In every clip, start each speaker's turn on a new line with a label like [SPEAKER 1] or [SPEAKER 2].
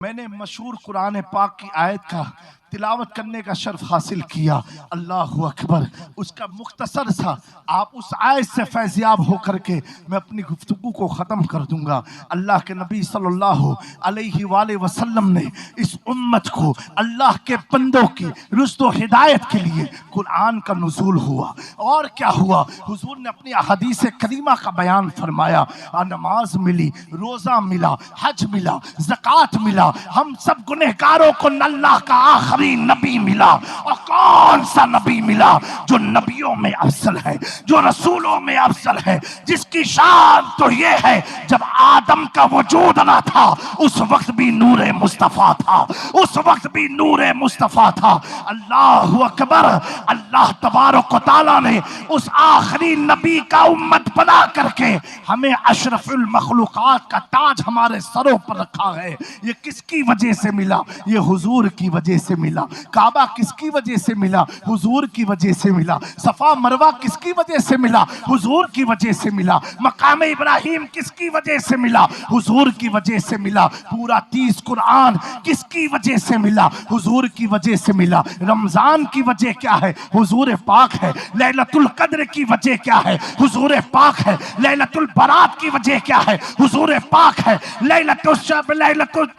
[SPEAKER 1] मैंने मशहूर कुरान पाक की आयत का तिलावत करने का शर्फ हासिल किया। अल्लाहु अकबर। उसका मुख्तसर सा आप उस आयत से फैज़याब होकर के मैं अपनी गुफ्तगू को ख़त्म कर दूंगा। अल्लाह के नबी सल्लल्लाहु अलैहि वसल्लम ने इस उम्मत को अल्लाह के बंदों की रुश्द व हिदायत के लिए कुरान का नुज़ूल हुआ। और क्या हुआ, हुजूर ने अपनी हदीस करीमा का बयान फरमाया। नमाज मिली, रोज़ा मिला, हज मिला, ज़कात मिला, हम सब गुनहगारों को अल्लाह का आखिरी नबी मिला। और कौन सा नबी मिला? जो नबियों में अफसल है, जो रसूलों में अफसल है, जिसकी शान तो ये है जब आदम का वजूद ना था उस वक्त भी नूरे मुस्तफ़ा था, उस वक्त भी नूरे मुस्तफ़ा था। अल्लाह अकबर। अल्लाह तबारक व तआला ने उस आखिरी नबी का उम्मत बना करके हमें अशरफुल मखलूकात का ताज हमारे सरों पर रखा है। ये किसकी वजह से मिला? ये हुजूर की वजह से मिला। काबा किसकी वजह से मिला? हुजूर की वजह से मिला। सफा मरवा किसकी वजह से मिला? हुजूर की वजह से मिला। मकाम इब्राहिम किसकी वजह से मिला? हुजूर की वजह से मिला। पूरा 30 कुरान किसकी वजह से मिला? हुजूर की वजह से मिला। रमजान की वजह क्या है? हुजूर पाक है। लैलतुल कद्र की वजह क्या है? हुजूर पाक है। लैलतुल बरात की वजह क्या है? हुजूर पाक है। लैलतुल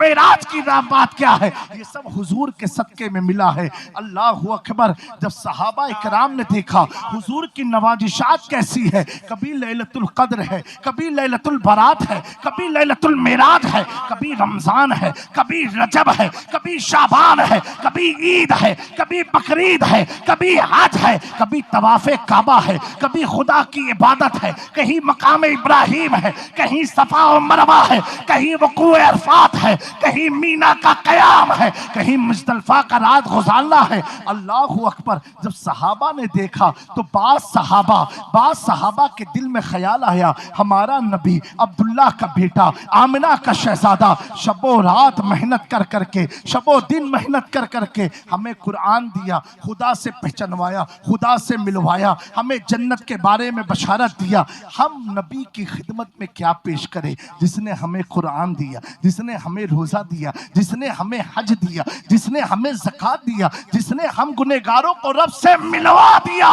[SPEAKER 1] मेराज की बात क्या है? ये सब हुजूर के सदके में मिला है। अल्लाहु अकबर। जब सहाबा इकराम ने देखा हुजूर की नवाजिशात कैसी है, कभी लैलतुल कद्र है, कभी लैलतुल बरात है, कभी लैलतुल मेराज है, कभी रमजान है, कभी रजब है, कभी शाबान है, कभी ईद है, कभी बकरीद है, कभी हज है, कभी तवाफे काबा है, कभी खुदा की इबादत है, कहीं मकाम इब्राहिम है, कहीं सफा और मरवा है, कहीं वक़ूए अरफात है, कहीं मीना का कयाम है, कहीं मुज़दलिफा का रात गुजारना है। अल्लाहु अकबर। जब सहाबा ने देखा तो बाज सहाबा के दिल में ख्याल आया, हमारा नबी अब्दुल्ला का बेटा, आमिना का शहजादा शबो रात मेहनत कर करके, शबो दिन मेहनत कर करके हमें कुरान दिया, खुदा से पहचानवाया, खुदा से मिलवाया, हमें जन्नत के बारे में बशारत दिया। हम नबी की खिदमत में क्या पेश करें जिसने हमें कुरान दिया, जिसने हमें रोज़ा दिया, जिसने हमें हज दिया, जिसने हमें ज़कात दिया, जिसने हम गुनहगारों को रब से मिलवा दिया।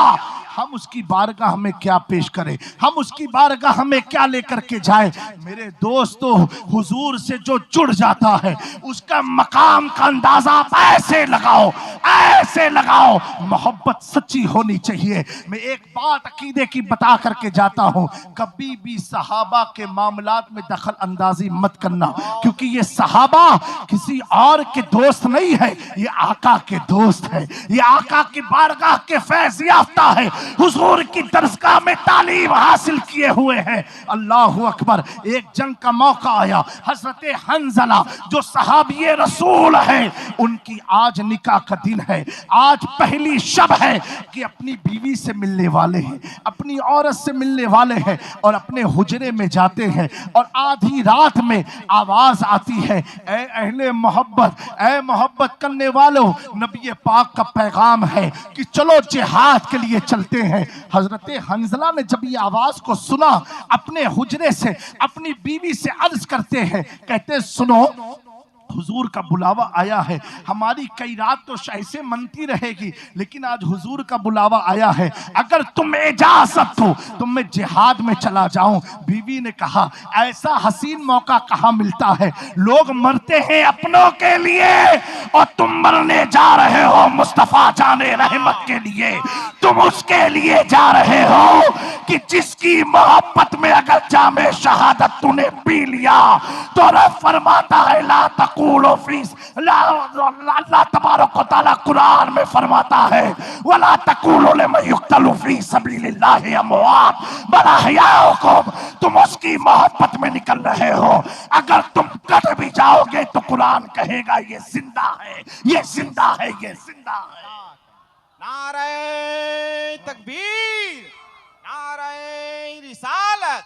[SPEAKER 1] हम उसकी बारगाह में क्या पेश करें? हम उसकी बारगाह में क्या लेकर के जाए? मेरे दोस्तों, हुजूर से जो जुड़ जाता है उसका मकाम का अंदाजा आप ऐसे लगाओ, ऐसे लगाओ। मोहब्बत सच्ची होनी चाहिए। मैं एक बात अकीदे की बता करके जाता हूँ, कभी भी सहाबा के मामलात में दखल अंदाजी मत करना, क्योंकि ये सहाबा किसी और के दोस्त नहीं है, ये आका के दोस्त है, ये आका की बारगाह के फैज़ याफ्ता है, हुजूर की दरसगाह में तालीम हासिल किए हुए हैं। अल्लाहु अकबर। एक जंग का मौका आया, हजरत हंजला जो सहाबिये रसूल है, उनकी आज निकाह का दिन है, आज पहली शब है कि अपनी बीवी से मिलने वाले हैं, अपनी औरत से मिलने वाले हैं और अपने हुजरे में जाते हैं और आधी रात में आवाज आती है, ऐ अहले मोहब्बत, ऐ मोहब्बत करने वालों, नबी पाक का पैगाम है कि चलो जिहाद के लिए चलते हैं। हजरत हंजला ने जब ये आवाज को सुना, अपने हुजरे से अपनी बीवी से अर्ज करते हैं, कहते सुनो, हुजूर का बुलावा आया है। हमारी कई रात तो ऐसे मनती रहेगी, लेकिन आज हुजूर का बुलावा आया है, अगर तुम इजाजत हो तो मैं जिहाद में चला जाऊं। बीवी ने कहा, ऐसा हसीन मौका कहाँ मिलता है? लोग मरते हैं अपनों के लिए और तुम मरने जा रहे हो मुस्तफा जाने रहमत के लिए। तुम उसके लिए जा रहे हो कि जिसकी मोहब्बत में अगर जामे शहादत तूने पी लिया तो रब फरमाता है ला तकूलो फीस, अल्लाह तबारक व तआला कुरान में फरमाता है वला तकूलो लिमन युक्तलु फी सबीलिल्लाहि अमवात बल अहयाउकुम। तुम उसकी मोहब्बत में निकल रहे हो, अगर तुम कट भी जाओगे तो कुरान कहेगा ये जिंदा है, ये जिंदा है, ये जिंदा है।
[SPEAKER 2] नारे तकबीर, नारे रिसालत।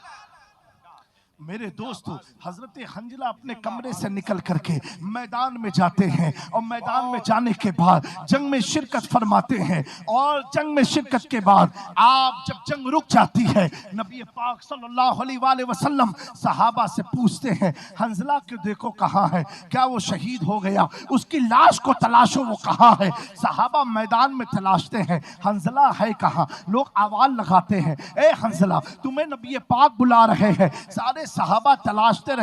[SPEAKER 1] मेरे दोस्तों, हजरत हंजला अपने कमरे से निकल करके मैदान में जाते हैं और मैदान में जाने के बाद जंग में शिरकत फरमाते हैं। और जंग में शिरकत के बाद आप जब जंग रुक जाती है, नबी पाक सल्लल्लाहु अलैहि वसल्लम सहाबा से पूछते हैं, हंजला को देखो कहाँ है, क्या वो शहीद हो गया? उसकी लाश को तलाशो, वो कहाँ है? सहाबा मैदान में तलाशते हैं, हंजला है कहाँ? लोग आवाज लगाते हैं, ए हंजला, तुम्हें नबी पाक बुला रहे हैं। सारे सहाबा तलाशते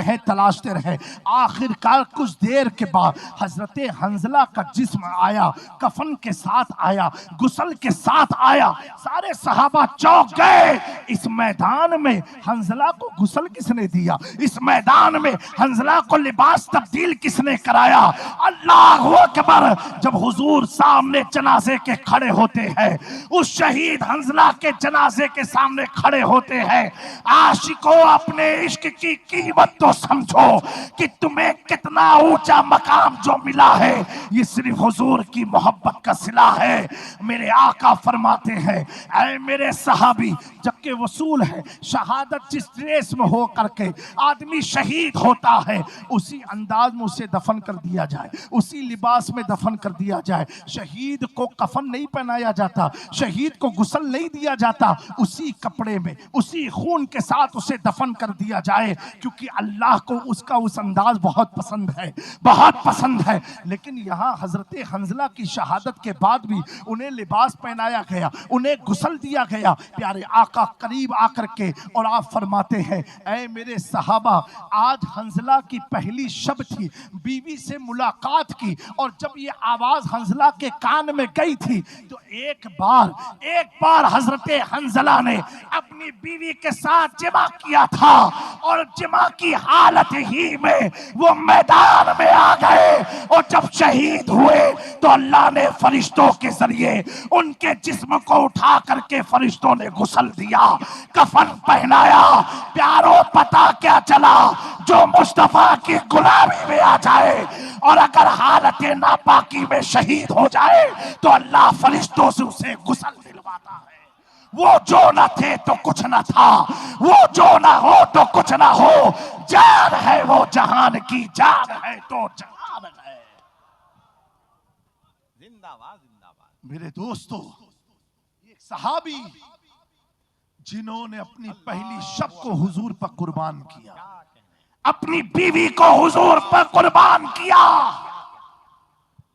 [SPEAKER 1] रहे। आखिरकार कुछ देर के बाद हजरत हंजला का जिस्म आया, कफन के साथ आया, गुस्ल के साथ आया। सारे सहाबा चौंक गए, इस मैदान में हंजला को गुस्ल किसने दिया? इस मैदान में हंजला को लिबास तब्दील किसने कराया? अल्लाहु अकबर। जब हुजूर सामने जनाजे के खड़े होते हैं, उस शहीद हंजला के जनाजे के सामने खड़े होते हैं, आशिकों अपने इश्क की कीमत तो समझो कि तुम्हें कितना ऊंचा मकाम जो मिला है, ये सिर्फ हुजूर की मोहब्बत का सिला है। मेरे आका फरमाते हैं, ऐ मेरे सहाबी, जबकि वसूल है शहादत जिस ड्रेस में हो करके आदमी शहीद होता है, उसी अंदाज में उसे दफन कर दिया जाए, उसी लिबास में दफन कर दिया जाए। शहीद को कफन नहीं पहनाया जाता, शहीद को गुस्ल नहीं दिया जाता, उसी कपड़े में उसी खून के साथ उसे दफन कर दिया जाए, क्योंकि अल्लाह को उसका उस अंदाज बहुत पसंद है, बहुत पसंद है। लेकिन यहाँ हजरत हंजला की शहादत के बाद भी उन्हें लिबास पहनाया गया, उन्हें गुस्ल दिया गया। प्यारे आका करीब आकर के और आप फरमाते हैं, ऐ मेरे सहाबा, आज हंजला की पहली शब थी, बीवी से मुलाकात की, और जब ये आवाज हंजला के कान में गई थी तो एक बार हजरत हंजला ने अपनी बीवी के साथ जिमा किया था, और जिमा की हालत ही में वो मैदान में आ गए। और जब शहीद हुए तो अल्लाह ने फरिश्तों के जरिए उनके जिस्म को उठा करके फरिश्तों ने गुस्ल दिया, कफन पहनाया। प्यारो पता क्या चला? जो मुस्तफा की गुलामी में आ जाए और अगर हालत नापाकी में शहीद हो जाए तो अल्लाह फरिश्तों से उसे गुस्ल दिलवाता है। वो जो न थे तो कुछ न था, वो जो न हो तो कुछ न हो, जान है वो जहान की, जान है तो जहान है।
[SPEAKER 2] जिंदाबाद जिंदाबाद।
[SPEAKER 1] मेरे दोस्तों, एक सहाबी जिन्होंने अपनी पहली शब को हुजूर पर कुर्बान किया, अपनी बीवी को हुजूर पर कुर्बान किया।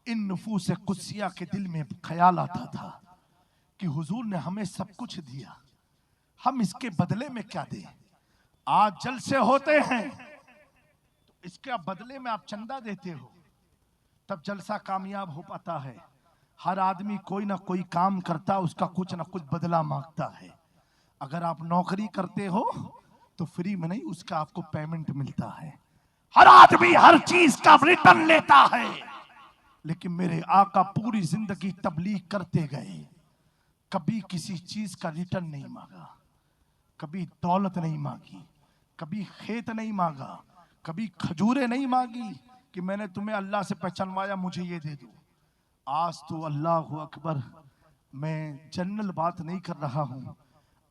[SPEAKER 1] इन नफूस कुदसिया के दिल में ख्याल आता था कि हुजूर ने हमें सब कुछ दिया, हम इसके बदले में क्या दें? आज जलसे होते हैं तो इसके बदले में आप चंदा देते हो, तब जलसा कामयाब हो पाता है। हर आदमी कोई ना कोई काम करता, उसका कुछ ना कुछ बदला मांगता है। अगर आप नौकरी करते हो तो फ्री में नहीं, उसका आपको पेमेंट मिलता है। हर आदमी हर चीज का रिटर्न लेता है। लेकिन मेरे आका पूरी जिंदगी तबलीग करते गए, कभी किसी चीज का रिटर्न नहीं मांगा, कभी दौलत नहीं मांगी, कभी खेत नहीं मांगा, कभी खजूरें नहीं मांगी कि मैंने तुम्हें अल्लाह से पहचानवाया, मुझे ये दे दो। आज तो अल्लाह अकबर, मैं जनरल बात नहीं कर रहा हूँ,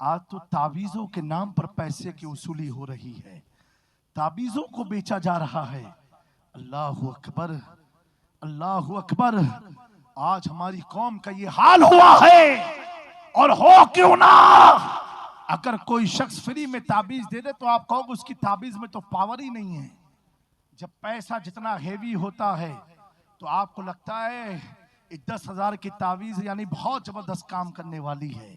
[SPEAKER 1] आज तो तावीज़ों के नाम पर पैसे की वसूली हो रही है, तावीज़ों को बेचा जा रहा है। अल्लाह अकबर, अल्लाह अकबर। आज हमारी कौम का ये हाल हुआ है, और हो क्यों ना। अगर कोई शख्स फ्री में ताबीज दे दे तो आप कहोगे उसकी ताबीज में तो पावर ही नहीं है। जब पैसा जितना हेवी होता है तो आपको लगता है 10,000 की ताबीज यानी बहुत जबरदस्त काम करने वाली है।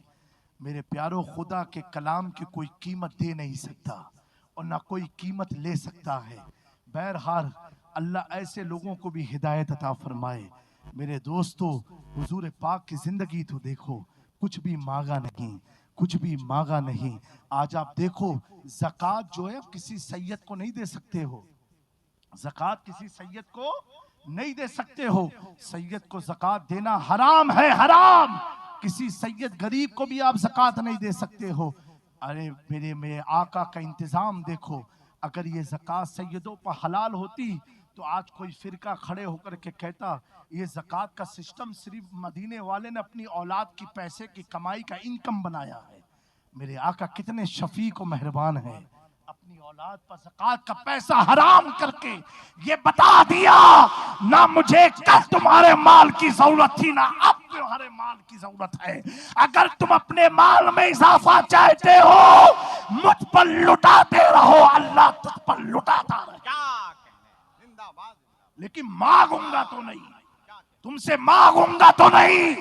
[SPEAKER 1] मेरे प्यारो, खुदा के कलाम की कोई कीमत दे नहीं सकता और ना कोई कीमत ले सकता है। बहरहाल अल्लाह ऐसे लोगों को भी हिदायत अता फरमाए। मेरे दोस्तों, हुजूर पाक की जिंदगी तो देखो, कुछ भी मांगा नहीं, कुछ भी मांगा नहीं। आज आप देखो, ज़कात जो है किसी सैयद को नहीं दे सकते हो, ज़कात किसी सैयद को नहीं दे सकते हो। सैयद को ज़कात देना हराम है, हराम। किसी सैयद गरीब को भी आप ज़कात नहीं दे सकते हो। अरे मेरे आका का इंतज़ाम देखो, अगर ये ज़कात सैयदों पर हलाल होती तो आज कोई फिरका खड़े होकर के कहता ये ज़कात का सिस्टम सिर्फ मदीने वाले ने अपनी औलाद की पैसे की कमाई का इनकम बनाया है। मेरे आका कितने शफीक और मेहरबान है, अपनी औलाद पर ज़कात का पैसा हराम करके ये बता दिया, ना मुझे कल तुम्हारे माल की जरूरत थी, ना अब तुम्हारे माल की जरूरत है। अगर तुम अपने माल में इजाफा चाहते हो, मुझ पर लुटाते रहो, अल्लाह तुझ पर लुटाता रहे।
[SPEAKER 2] क्या कहने, जिंदाबाद जिंदाबाद।
[SPEAKER 1] लेकिन मांगूंगा तो नहीं, तुमसे मांगूंगा तो नहीं।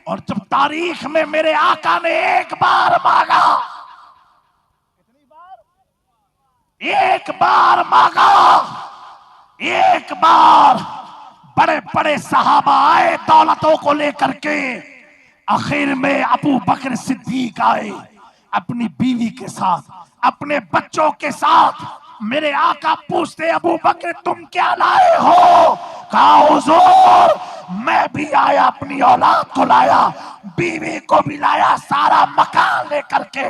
[SPEAKER 1] और जब तारीख में मेरे आका ने एक बार मांगा, एक बार मांगा, एक बार, बड़े बड़े सहाबा आए दौलतों को लेकर के। आखिर में अबू बकर सिद्दीक आए अपनी बीवी के साथ, अपने बच्चों के साथ। मेरे आका पूछते, अबू बकर तुम क्या लाए हो? कहा हुजूर मैं भी आया, अपनी औलाद को लाया, बीवी को भी लाया, सारा मकान लेकर के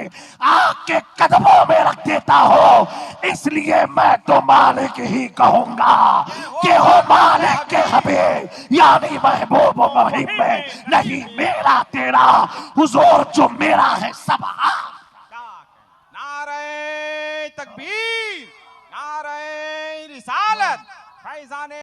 [SPEAKER 1] आपके कदमों में रख देता हो। इसलिए मैं तो मालिक ही कहूंगा कि हो मालिक के हबीब, यानी महबूब व मुहिब में, नहीं मेरा तेरा, हुजूर जो मेरा है सब आप।
[SPEAKER 2] क्या कहने, नारे तकबीर, नारे रिसालत, फैजाने